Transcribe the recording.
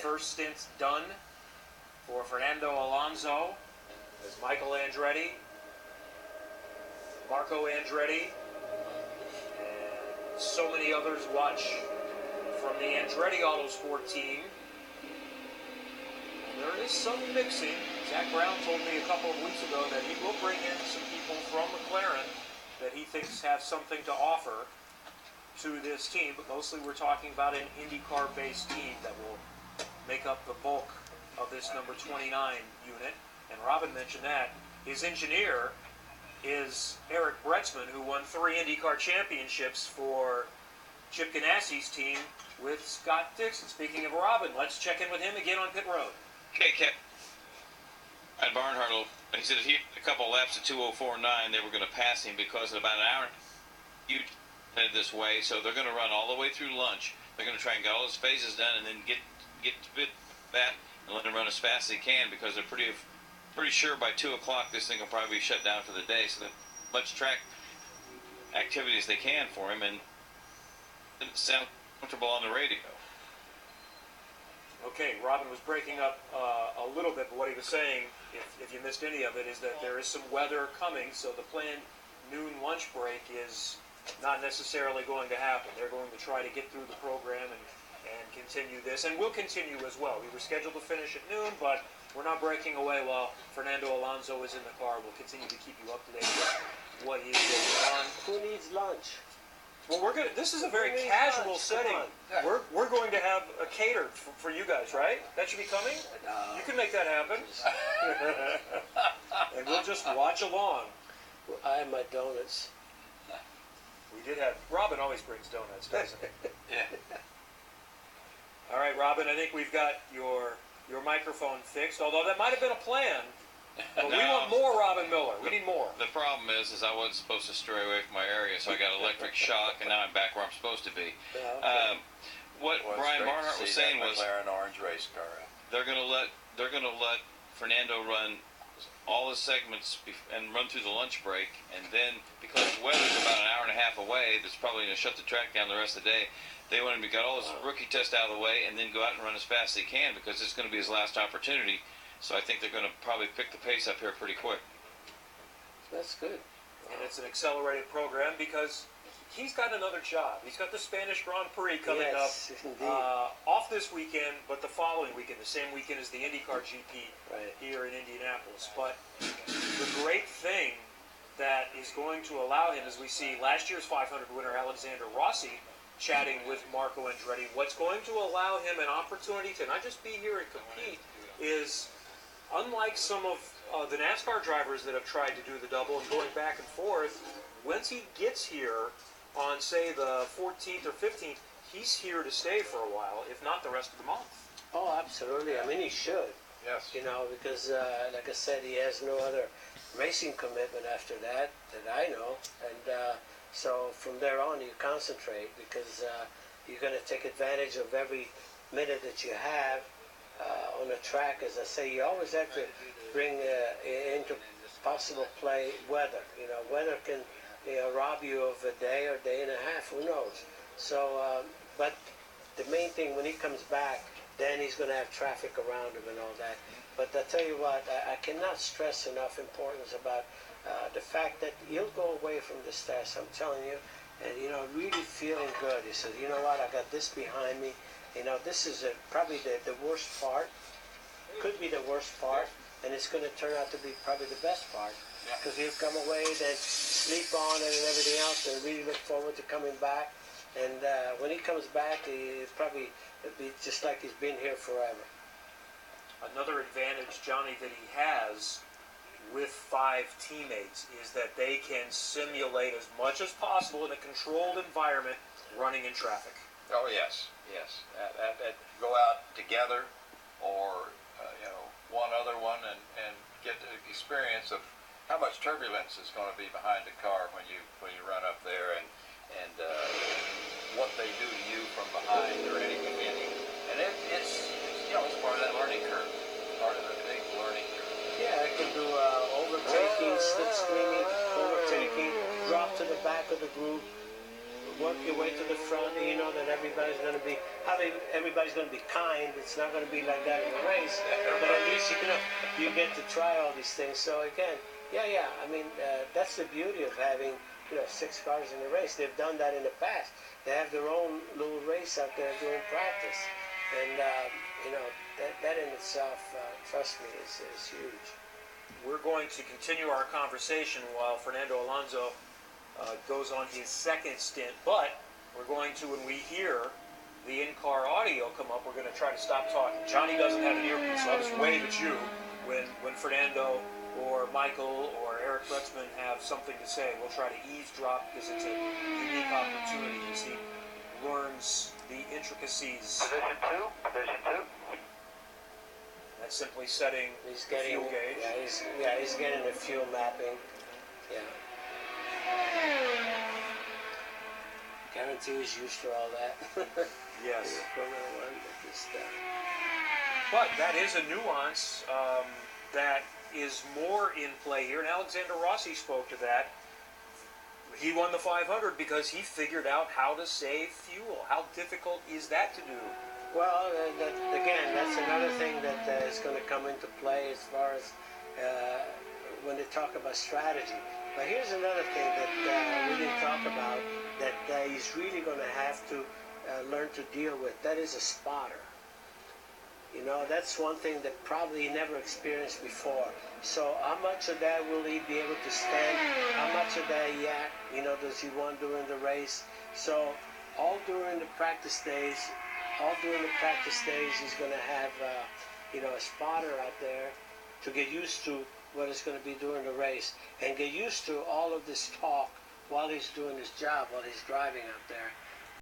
first stint done for Fernando Alonso as Michael Andretti, Marco Andretti, and so many others watch from the Andretti Autosport team. There is some mixing. Zach Brown told me a couple of weeks ago that he will bring in some people from McLaren that he thinks have something to offer to this team, but mostly we're talking about an IndyCar-based team that will make up the bulk of this number 29 unit. And Robin mentioned that. His engineer is Eric Bretzman, who won 3 IndyCar championships for Chip Ganassi's team with Scott Dixon. Speaking of Robin, let's check in with him again on pit road. Okay, Cap. At Barnhart, he said if he had a couple laps at 2:04.9, they were going to pass him because in about an hour you headed this way. So they're going to run all the way through lunch. They're going to try and get all his phases done, and then get to bit that and let him run as fast as he can because they're pretty sure by 2 o'clock this thing will probably be shut down for the day. So that much track activity as they can for him, and it sound comfortable on the radio. Okay, Robin was breaking up a little bit, but what he was saying, if you missed any of it, is that there is some weather coming, so the planned noon lunch break is not necessarily going to happen. They're going to try to get through the program and continue this, and we'll continue as well. We were scheduled to finish at noon, but we're not breaking away while Fernando Alonso is in the car. We'll continue to keep you up to date with what he's going on. Who needs lunch? Well, this is a very casual setting. We're going to have a catered for you guys, right? That should be coming? You can make that happen. And we'll just watch along. Well, I have my donuts. We did have... Robin always brings donuts, doesn't he? Yeah. All right, Robin, I think we've got your microphone fixed, although that might have been a plan. But we want more Robin Miller. We need more. The problem is I wasn't supposed to stray away from my area, so I got electric shock, and now I'm back where I'm supposed to be. Yeah, okay. What Brian Barnhart was saying was McLaren orange race car. they're going to let Fernando run all his segments and run through the lunch break, and then because the weather's about an hour and a half away, that's probably going to shut the track down the rest of the day. They want him to get all his rookie test out of the way and then go out and run as fast as he can because it's going to be his last opportunity. So I think they're going to probably pick the pace up here pretty quick. That's good. And it's an accelerated program because he's got another job. He's got the Spanish Grand Prix coming up off this weekend, but the following weekend, the same weekend as the IndyCar GP here in Indianapolis. But the great thing that is going to allow him, as we see last year's 500 winner Alexander Rossi chatting with Marco Andretti, what's going to allow him an opportunity to not just be here and compete is, unlike some of the NASCAR drivers that have tried to do the double and going back and forth, once he gets here on, say, the 14th or 15th, he's here to stay for a while, if not the rest of the month. Oh, absolutely. I mean, he should. Yes. You know, because, like I said, he has no other racing commitment after that I know. And so from there on, you concentrate because you're going to take advantage of every minute that you have on the track. As I say, you always have to bring into possible play weather. You know, weather can rob you of a day or day and a half. Who knows? So, but the main thing when he comes back, then he's going to have traffic around him and all that. But I tell you what, I cannot stress enough importance about the fact that he'll go away from this test. I'm telling you, and really feeling good. He says, you know what, I got this behind me. You know, this is probably the worst part. Could be the worst part, and it's going to turn out to be probably the best part. Because he'll come away, then sleep on it and everything else, and really look forward to coming back. And when he comes back, it'll be just like he's been here forever. Another advantage, Johnny, that he has with 5 teammates is that they can simulate as much as possible in a controlled environment running in traffic. Oh, yes. Go out together or, one other one and get the experience of how much turbulence is going to be behind the car when you run up there and what they do to you from behind or anything. And it's part of that learning curve. Part of the big learning curve. Yeah, I can do overtaking, slipstreaming, overtaking, drop to the back of the group, work your way to the front, and you know that everybody's going to be, everybody's going to be kind. It's not going to be like that in the race, but at least you get to try all these things. So again, yeah. I mean, that's the beauty of having 6 cars in a race. They've done that in the past. They have their own little race out there doing practice, and that in itself, trust me, is huge. We're going to continue our conversation while Fernando Alonso goes on his second stint, but we're going to, when we hear the in-car audio come up, we're going to try to stop talking. Johnny doesn't have an earpiece, so I'll just wave at you when Fernando or Michael or Eric Kreutzmann have something to say. We'll try to eavesdrop because it's a unique opportunity as he learns the intricacies. Position two. That's simply setting He's getting fuel gauge. he's getting the fuel mapping. Yeah. Guarantee he's used to all that. Yes. Formula One, but just, But that is a nuance that is more in play here, and Alexander Rossi spoke to that. He won the 500 because he figured out how to save fuel. How difficult is that to do? Well, again, that's another thing that is going to come into play as far as when they talk about strategy. But here's another thing that we didn't talk about that he's really going to have to learn to deal with. That is a spotter. That's one thing that probably he never experienced before. So how much of that will he be able to stand? How much of that does he want during the race? So all during the practice days, he's going to have a spotter out there to get used to what it's going to be during the race and get used to all of this talk while he's doing his job, while he's driving out there.